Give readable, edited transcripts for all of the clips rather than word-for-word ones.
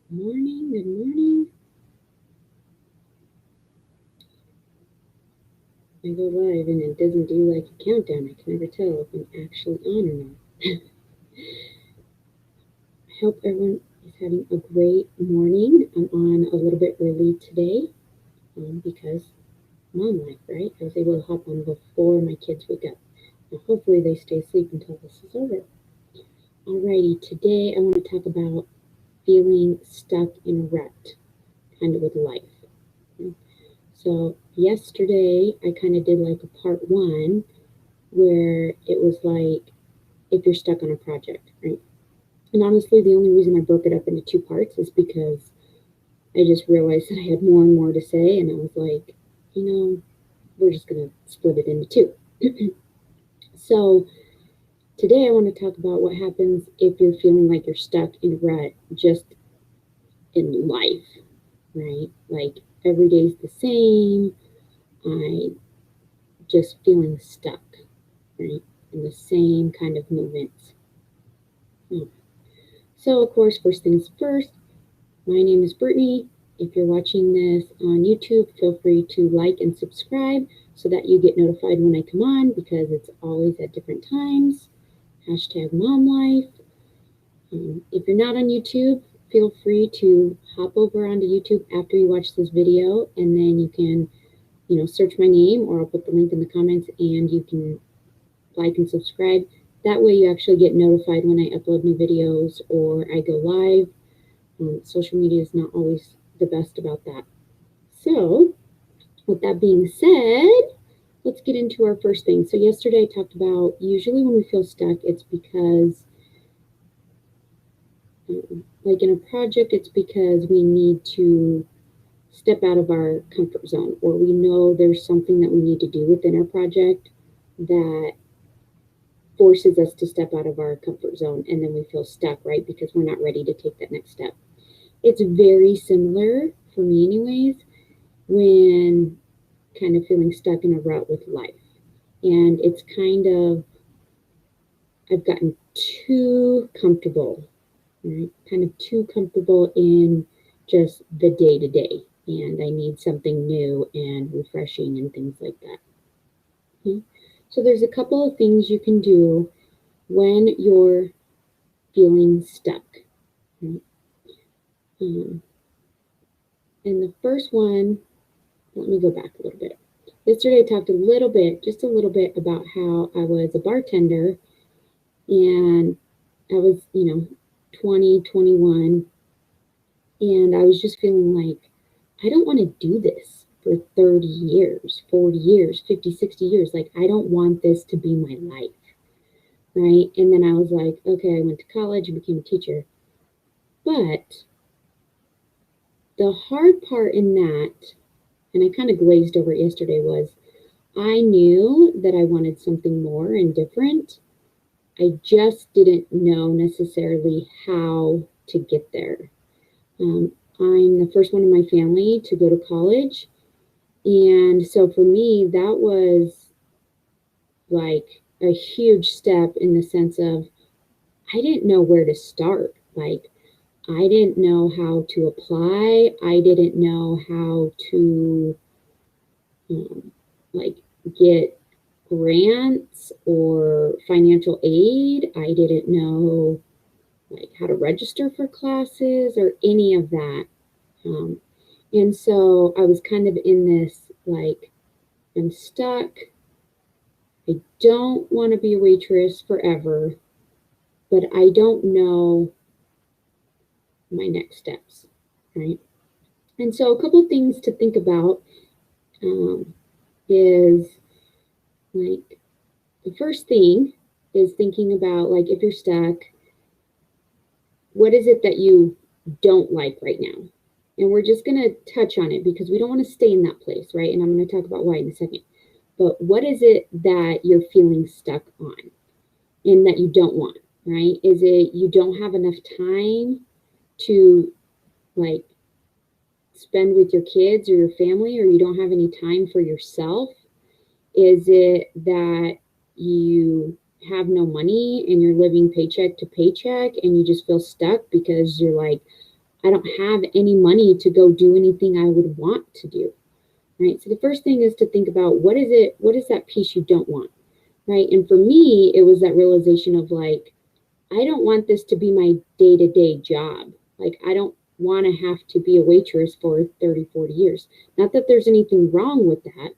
Morning, good morning. I go live and it doesn't do like a countdown. I can never tell if I'm actually on or not. I hope everyone is having a great morning. I'm on a little bit early today because mom life, right? I was able to hop on before my kids wake up. Now, hopefully, they stay asleep until this is over. Alrighty, today I want to talk about feeling stuck in a rut, kind of with life. So, yesterday I kind of did like a part one where it was like if you're stuck on a project, right? And honestly, the only reason I broke it up into two parts is because I just realized that I had more and more to say, and I was like, we're just gonna split it into two. So today I want to talk about what happens if you're feeling like you're stuck in a rut just in life, right? Like every day's the same. I just feeling stuck, right? In the same kind of movements. Hmm. So, of course, first things first, my name is Brittany. If you're watching this on YouTube, feel free to like and subscribe so that you get notified when I come on because it's always at different times. Hashtag mom life. If you're not on YouTube, feel free to hop over onto YouTube after you watch this video and then you can, search my name or I'll put the link in the comments and you can like and subscribe. That way you actually get notified when I upload new videos or I go live. Social media is not always the best about that. So, with that being said, let's get into our first thing. So, yesterday I talked about usually when we feel stuck, it's because, like in a project, it's because we need to step out of our comfort zone or we know there's something that we need to do within our project that forces us to step out of our comfort zone and then we feel stuck, right? Because we're not ready to take that next step. It's very similar for me, anyways, when kind of feeling stuck in a rut with life. And it's kind of, I've gotten too comfortable, right? Kind of too comfortable in just the day to day. And I need something new and refreshing and things like that. Okay? So there's a couple of things you can do when you're feeling stuck. Right? Um, and the first one, let me go back a little bit. Yesterday, I talked a little bit, just a little bit, about how I was a bartender and I was, 20, 21, and I was just feeling like I don't want to do this for 30 years, 40 years, 50, 60 years. Like, I don't want this to be my life, right? And then I was like, okay, I went to college and became a teacher. But the hard part in that, and I kind of glazed over it yesterday, was I knew that I wanted something more and different. I just didn't know necessarily how to get there. I'm the first one in my family to go to college. And so for me, that was like a huge step in the sense of I didn't know where to start. Like, I didn't know how to apply. I didn't know how to um, like get grants or financial aid. I didn't know like how to register for classes or any of that. Um, and so I was kind of in this like, I'm stuck. I don't want to be a waitress forever, but I don't know my next steps, right? And so a couple of things to think about um, is like the first thing is thinking about like if you're stuck, what is it that you don't like right now? And we're just going to touch on it because we don't want to stay in that place, right? And I'm going to talk about why in a second. But what is it that you're feeling stuck on and that you don't want, right? Is it you don't have enough time to like spend with your kids or your family, or you don't have any time for yourself? Is it that you have no money and you're living paycheck to paycheck and you just feel stuck because you're like, I don't have any money to go do anything I would want to do, right? So the first thing is to think about what is that piece you don't want, right? And for me, it was that realization of like, I don't want this to be my day-to-day job. Like, I don't want to have to be a waitress for 30, 40 years. Not that there's anything wrong with that,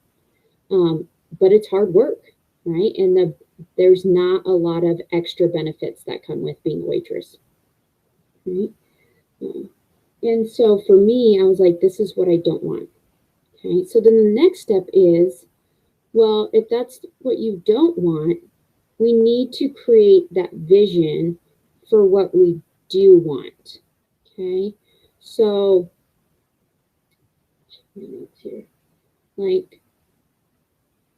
but it's hard work, right? And there's not a lot of extra benefits that come with being a waitress, right? Um, and so for me, I was like, this is what I don't want. Okay, so then the next step is, well, if that's what you don't want, we need to create that vision for what we do want. Okay, so here, like,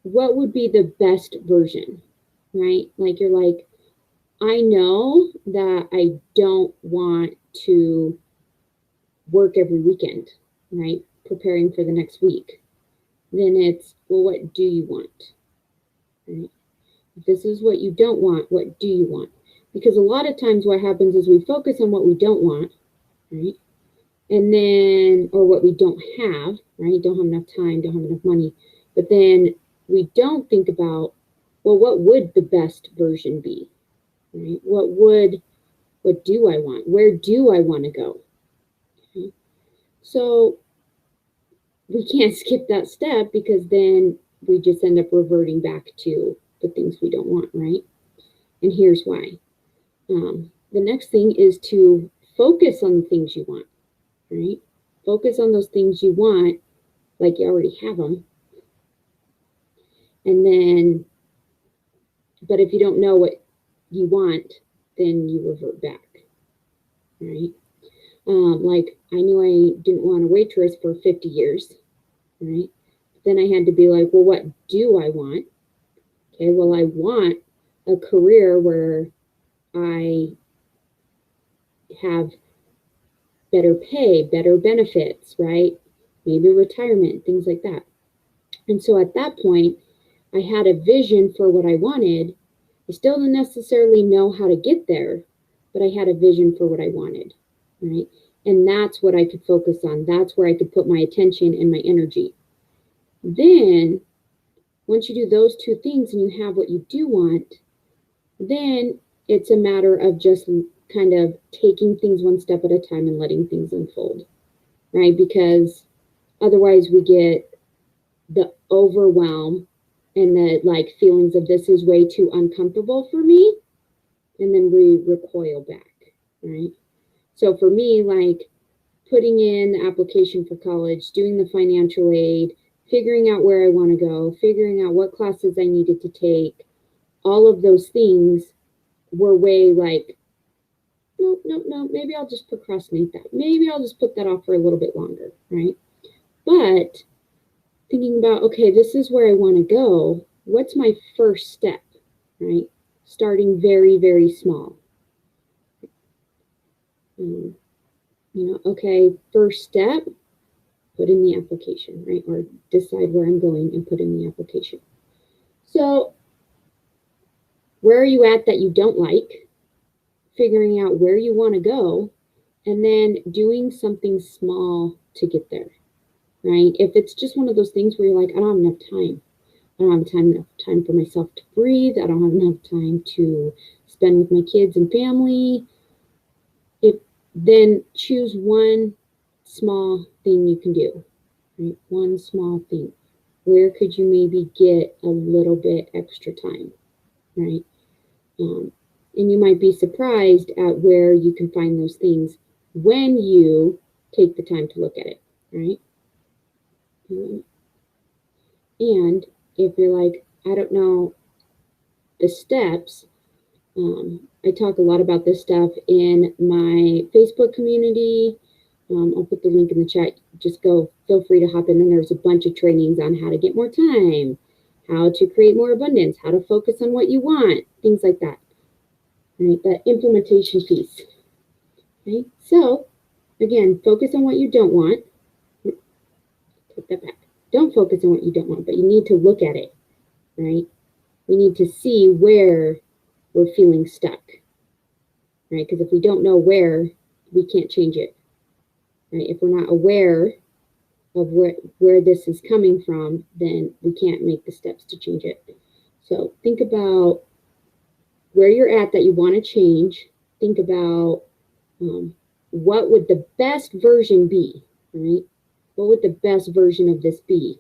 what would be the best version, right? Like, you're like, I know that I don't want to work every weekend, right? Preparing for the next week. Then it's, well, what do you want? Right? If this is what you don't want, what do you want? Because a lot of times what happens is we focus on what we don't want, right? And then, or what we don't have, right? Don't have enough time, don't have enough money. But then we don't think about, well, what would the best version be, right? What do I want? Where do I want to go? Okay. So we can't skip that step because then we just end up reverting back to the things we don't want, right? And here's why. The next thing is to focus on the things you want, right? Focus on those things you want, like you already have them. And then, but if you don't know what you want, then you revert back, right? Like, I knew I didn't want a waitress for 50 years, right? Then I had to be like, well, what do I want? Okay, well, I want a career where I have better pay, better benefits, right? Maybe retirement, things like that. And so at that point, I had a vision for what I wanted. I still didn't necessarily know how to get there, but I had a vision for what I wanted, right? And that's what I could focus on. That's where I could put my attention and my energy. Then, once you do those two things and you have what you do want, then it's a matter of just kind of taking things one step at a time and letting things unfold, right? Because otherwise we get the overwhelm and the like feelings of this is way too uncomfortable for me, and then we recoil back, right? So for me, like, putting in the application for college, doing the financial aid, figuring out where I want to go, figuring out what classes I needed to take, all of those things were way like, no, maybe I'll just procrastinate that. Maybe I'll just put that off for a little bit longer, right? But thinking about, okay, this is where I want to go. What's my first step, right? Starting very, very small. Okay, first step, put in the application, right? Or decide where I'm going and put in the application. So where are you at that you don't like? Figuring out where you want to go, and then doing something small to get there, right? If it's just one of those things where you're like, I don't have enough time. I don't have enough time for myself to breathe. I don't have enough time to spend with my kids and family. Then choose one small thing you can do, right? One small thing. Where could you maybe get a little bit extra time, right? And you might be surprised at where you can find those things when you take the time to look at it, right? And if you're like, I don't know the steps, I talk a lot about this stuff in my Facebook community. I'll put the link in the chat. Just go, feel free to hop in, and there's a bunch of trainings on how to get more time, how to create more abundance, how to focus on what you want, things like that. Right, that implementation piece. Okay, so again, focus on what you don't want. Take that back. Don't focus on what you don't want, but you need to look at it, right? We need to see where we're feeling stuck, right? Because if we don't know where, we can't change it, right? If we're not aware of where this is coming from, then we can't make the steps to change it. So think about where you're at that you want to change. Think about what would the best version be, right? What would the best version of this be?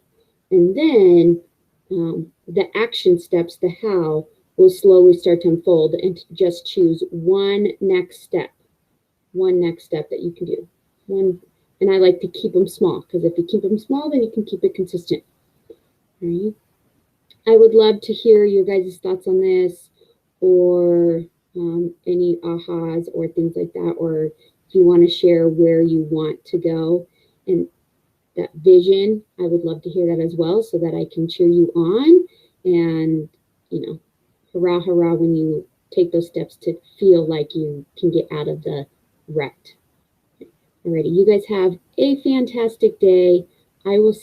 And then the action steps, the how, will slowly start to unfold, and to just choose one next step that you can do. And I like to keep them small, because if you keep them small, then you can keep it consistent. All right. I would love to hear your guys' thoughts on this, or any ahas or things like that, or if you want to share where you want to go and that vision, I would love to hear that as well, so that I can cheer you on and, hurrah, hurrah, when you take those steps to feel like you can get out of the rut. Alrighty, you guys have a fantastic day. I will see